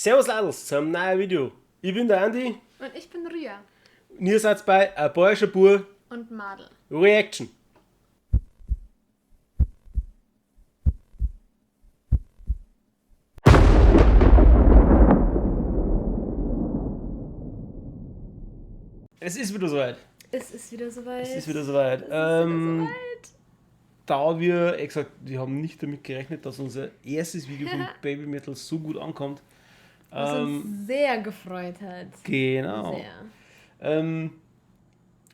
Servus Ladels zum neuen Video. Ich bin der Andi Und ich bin Ria. und ihr seid bei Ein bayerischer Bub Und Madel. Reaction. Es ist wieder soweit. Es ist wieder soweit. Es ist wieder soweit. Da wir, exakt, wir haben nicht damit gerechnet, dass unser erstes Video von Baby Metal so gut ankommt. Was uns sehr gefreut hat. Genau. Sehr.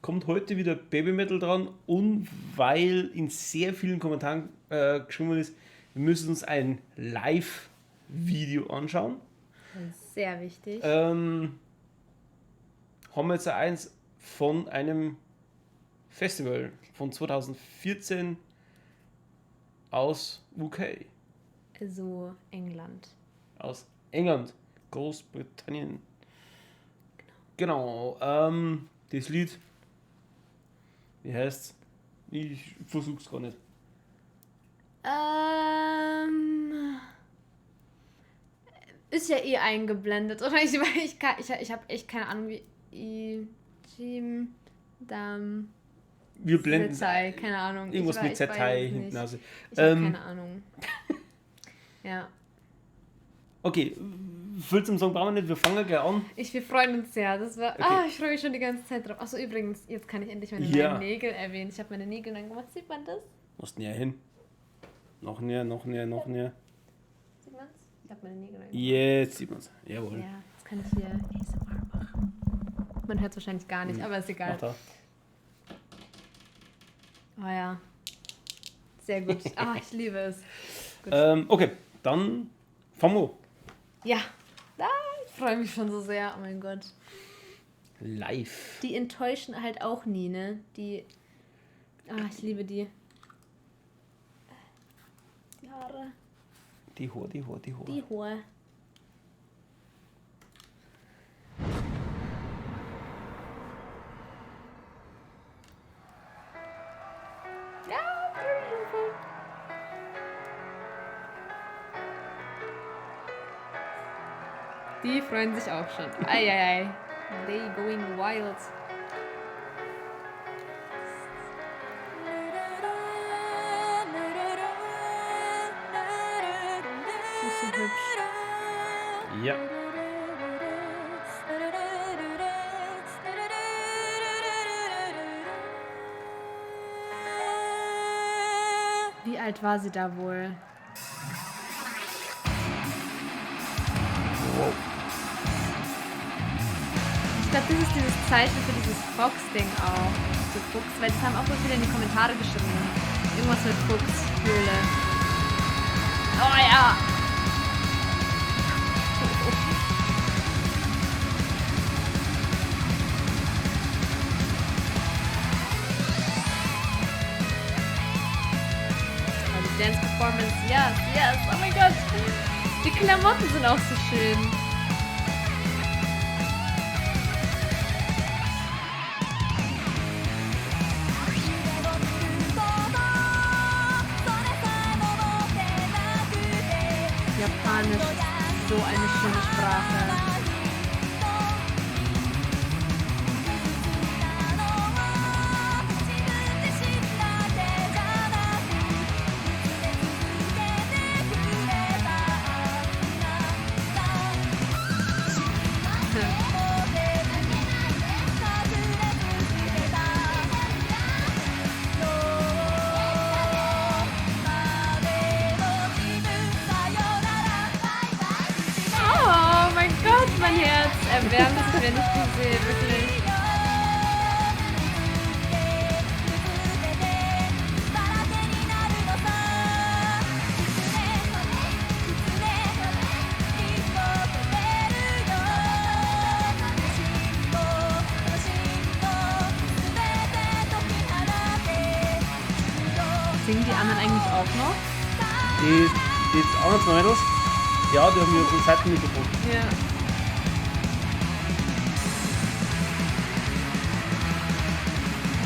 Kommt heute wieder Baby Metal dran und weil in sehr vielen Kommentaren geschrieben ist, wir müssen uns ein Live-Video anschauen. Sehr wichtig. Haben wir jetzt eins von einem Festival von 2014 aus UK, Also England. aus England, Großbritannien. Genau. Das Lied, wie heißt's? Ich versuch's gar nicht. Ist ja eh eingeblendet, oder? Ich habe echt keine Ahnung, wie. Jim, Dam. Wir blenden Zetei, keine Ahnung. irgendwas mit weiß Zetei es hinten nicht. raus. Ich habe keine Ahnung. Ja. Okay, viel zum Song brauchen wir nicht, wir fangen gleich an. Wir freuen uns sehr. Das war. Okay. Ich freue mich schon die ganze Zeit drauf. Achso, übrigens, jetzt kann ich endlich meine Ja. neuen Nägel erwähnen. Ich habe meine Nägel dann gemacht. Sieht man das? Musst näher hin. Noch näher, noch näher, noch näher. Sieht man's? Ich habe meine Nägel dann gemacht. Jetzt sieht man's. Jawohl. Ja, jetzt kann ich hier ASMR machen. Man hört es wahrscheinlich gar nicht, aber ist egal. Mach da. Oh ja. Sehr gut. Ich liebe es. Gut. Okay, dann fangen wir an. Ja. Ich freue mich schon so sehr. Oh mein Gott. Live. Die enttäuschen halt auch nie, ne? Ich liebe die. Die Haare. Die Hohe, die Hohe, die Hohe. Die hohe. Ja, beautiful. Die freuen sich auch schon. Eieiei. They going wild. Die ist so hübsch. Ja. Wie alt war sie da wohl? Wow. Ich glaube, das ist dieses Zeichen für dieses Fox-Ding auch. So Fuchs, weil das haben auch so viele in die Kommentare geschrieben. Irgendwas mit Fuchshöhle. Oh ja! Oh, die Dance Performance, yes, oh mein Gott! Die Klamotten sind auch so schön. Japanisch ist so eine schöne Sprache. Oh mein Gott, mein Herz erwärmt sich, wenn ich die sehe, wirklich. Singen die anderen eigentlich auch noch? Die anderen zwei Mädels, ja, die haben hier so ein Seitenmikrofon. Ja.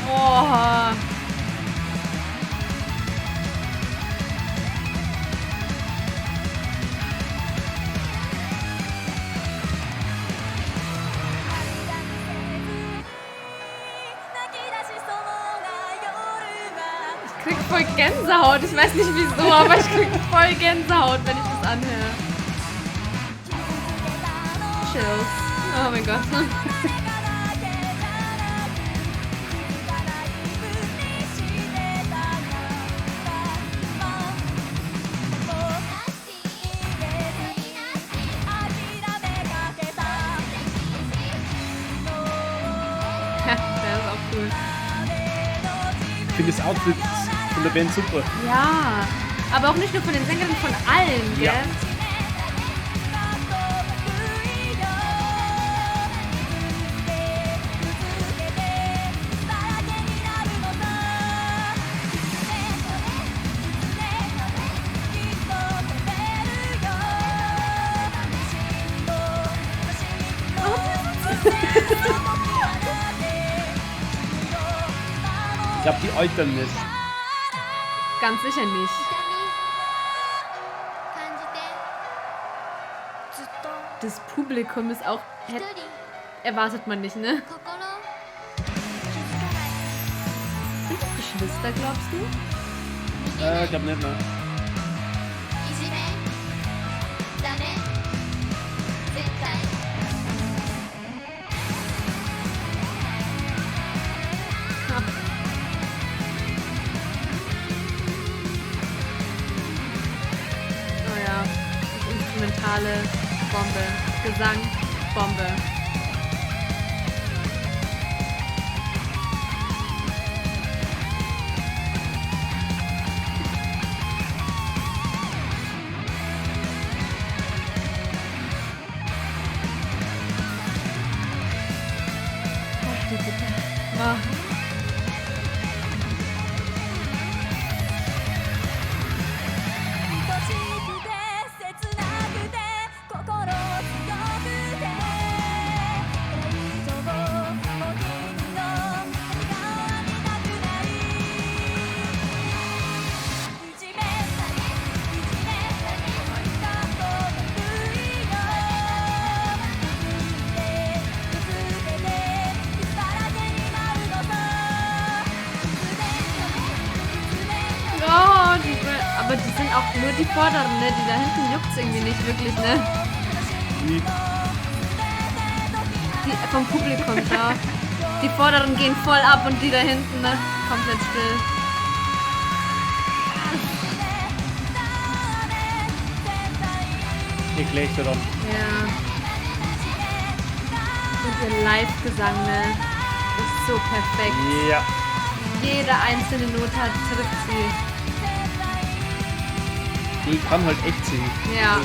Oha. voll Gänsehaut. Ich weiß nicht wieso, aber ich krieg voll Gänsehaut, wenn ich das anhöre. Chills. Oh mein Gott. Ja, der ist auch cool. Ich finde das Outfit von der Band super. Ja, aber auch nicht nur von den Sängern, von allen, gell? Ja. Ich glaube, die altern nicht. Ganz sicher nicht. Das Publikum ist auch... Erwartet man nicht, ne? Sind das Geschwister, glaubst du? Ich glaube nicht, ne? Oh ja, instrumentale Bombe. Gesang, Bombe. Ach, die Bitte. Oh. 'Aber die sind auch nur die Vorderen, ne? Die da hinten juckt's irgendwie nicht wirklich, ne? Wie? Die, vom Publikum, da. Die Vorderen gehen voll ab und die da hinten, ne? Komplett still. Ihr gleicht oder? Ja. Und ihr Live-Gesang, ne? Ist so perfekt. Ja. Jede einzelne Note trifft sie. Die kann halt echt singen. Ja.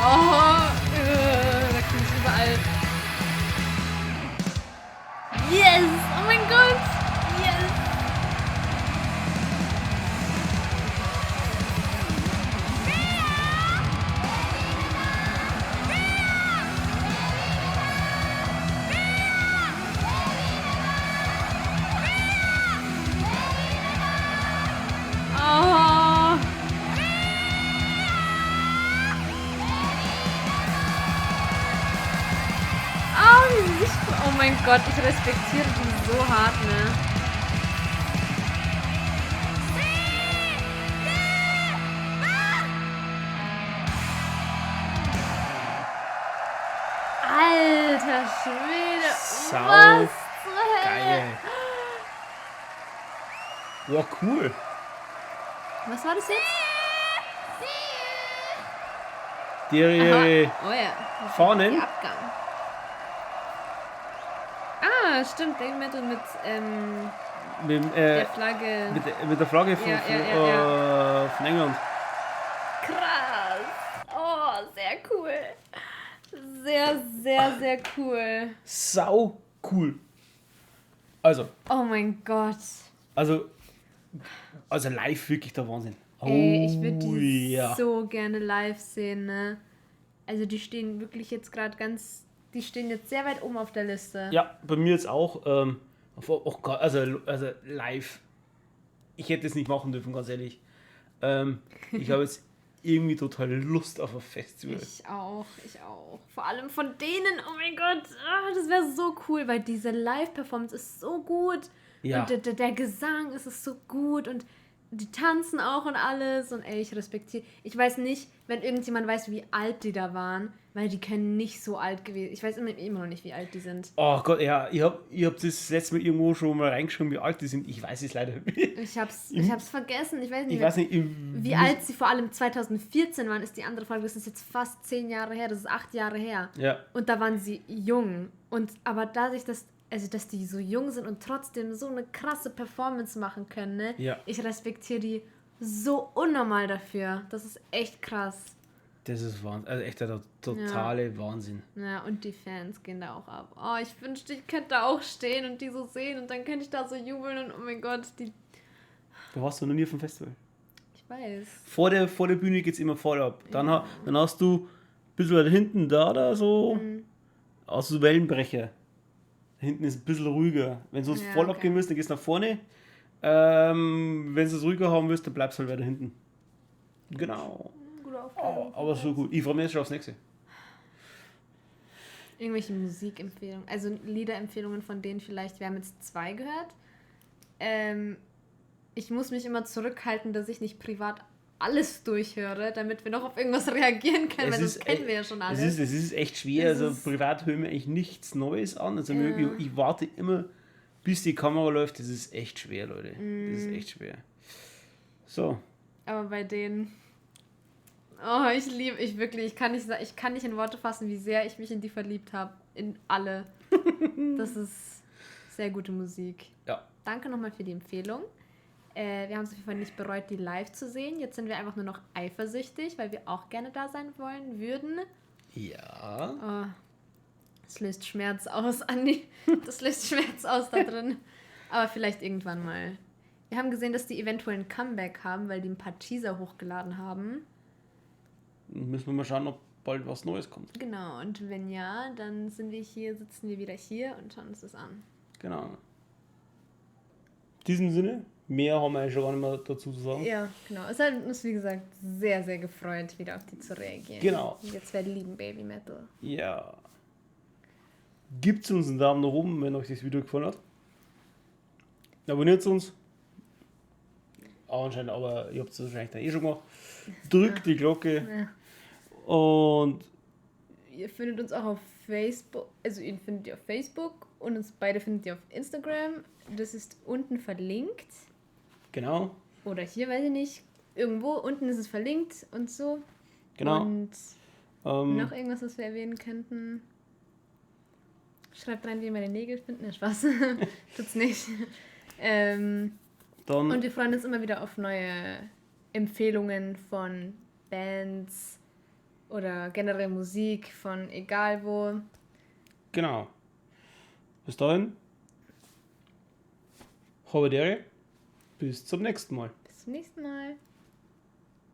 Oh, da krieg ich überall. Yes! Oh mein Gott! Yes! Oh! Oh mein Gott, ich respektiere die so hart, ne? Alter Schwede, Sau was zur Hölle? Geil. Wow, cool. Was war das jetzt? Die Aha. Oh ja. Fahnen? Die Abgang. Ah, stimmt, Baby Metal mit mit, der Flagge. mit der Flagge von, Ja. von England. Krass. Oh, sehr cool. Sehr, sehr, sehr cool. Sau cool. Also Oh mein Gott. also live wirklich der Wahnsinn. Ey, ich würde die ja. so gerne live sehen, ne? Also die stehen wirklich jetzt gerade die stehen jetzt sehr weit oben auf der Liste. Ja, bei mir jetzt auch. Oh Gott, also live. Ich hätte es nicht machen dürfen, ganz ehrlich. Ich habe jetzt irgendwie total Lust auf ein Festival. Ich auch. Vor allem von denen, oh mein Gott, das wäre so cool, weil diese Live-Performance ist so gut. Ja. Und der Gesang ist so gut und die tanzen auch und alles. Und ey, ich respektiere. Ich weiß nicht, wenn irgendjemand weiß, wie alt die da waren, weil die können nicht so alt gewesen. Ich weiß immer noch nicht, wie alt die sind. Oh Gott, ja, ich hab das letzte Mal irgendwo schon mal reingeschrieben, wie alt die sind. Ich weiß es leider nicht. Ich hab's vergessen. Ich weiß nicht, wie alt sie vor allem 2014 waren, ist die andere Folge. Das ist jetzt fast 10 Jahre her. Das ist 8 Jahre her. Ja. Und da waren sie jung. Aber dadurch, dass die so jung sind und trotzdem so eine krasse Performance machen können, ne? Ja. Ich respektiere die so unnormal dafür. Das ist echt krass. Das ist Wahnsinn. Also echt der totale Wahnsinn. Ja, und die Fans gehen da auch ab. Oh, ich wünschte, ich könnte da auch stehen und die so sehen und dann könnte ich da so jubeln und oh mein Gott, die... Du warst doch noch nie auf dem Festival. Ich weiß. Vor der Bühne geht es immer voll ab. Dann hast du ein bisschen weiter hinten da so, aus so Wellenbrecher. Hinten ist ein bisschen ruhiger. Wenn du es voll abgehen willst, dann gehst du nach vorne. Wenn du es ruhiger haben willst, dann bleibst du halt weiter hinten. Genau. Gute Aufgabe. Aber so gut. Ich freue mich jetzt schon aufs nächste. Irgendwelche Musikempfehlungen, also Liederempfehlungen von denen vielleicht. Wir haben jetzt 2 gehört. Ich muss mich immer zurückhalten, dass ich nicht privat alles durchhöre, damit wir noch auf irgendwas reagieren können, weil das kennen wir ja schon alles. Es ist echt schwer. Also privat hören wir eigentlich nichts Neues an. Also ich warte immer, bis die Kamera läuft. Das ist echt schwer, Leute. Das ist echt schwer. So. Aber bei denen... Oh, ich kann nicht in Worte fassen, wie sehr ich mich in die verliebt habe. In alle. Das ist sehr gute Musik. Ja. Danke nochmal für die Empfehlung. Wir haben es auf jeden Fall nicht bereut, die live zu sehen. Jetzt sind wir einfach nur noch eifersüchtig, weil wir auch gerne da sein wollen würden. Ja. Oh, das löst Schmerz aus, Andi. Das löst Schmerz aus da drin. Aber vielleicht irgendwann mal. Wir haben gesehen, dass die eventuell ein Comeback haben, weil die ein paar Teaser hochgeladen haben. Müssen wir mal schauen, ob bald was Neues kommt. Genau, und wenn ja, dann sitzen wir wieder hier und schauen uns das an. Genau. In diesem Sinne, mehr haben wir ja schon gar nicht mehr dazu zu sagen. Ja, genau. Es hat uns, wie gesagt, sehr, sehr gefreut, wieder auf die zu reagieren. Genau. Und jetzt werden lieben Baby Metal. Ja. Gebt uns einen Daumen nach oben, wenn euch das Video gefallen hat. Abonniert uns. Anscheinend, aber ihr habt es wahrscheinlich dann schon gemacht. Drückt die Glocke. Ja. Und Ihr findet uns auch auf Facebook, also ihn findet ihr auf Facebook und uns beide findet ihr auf Instagram. Das ist unten verlinkt. genau. Oder hier, weiß ich nicht. Irgendwo unten ist es verlinkt und so. Genau. Und noch irgendwas, was wir erwähnen könnten. Schreibt rein, wie ihr meine Nägel findet. Ne, Spaß. Tut's nicht. Und wir freuen uns immer wieder auf neue Empfehlungen von Bands oder generell Musik von egal wo. Genau. Bis dahin. Habe Dere. Bis zum nächsten Mal. Bis zum nächsten Mal.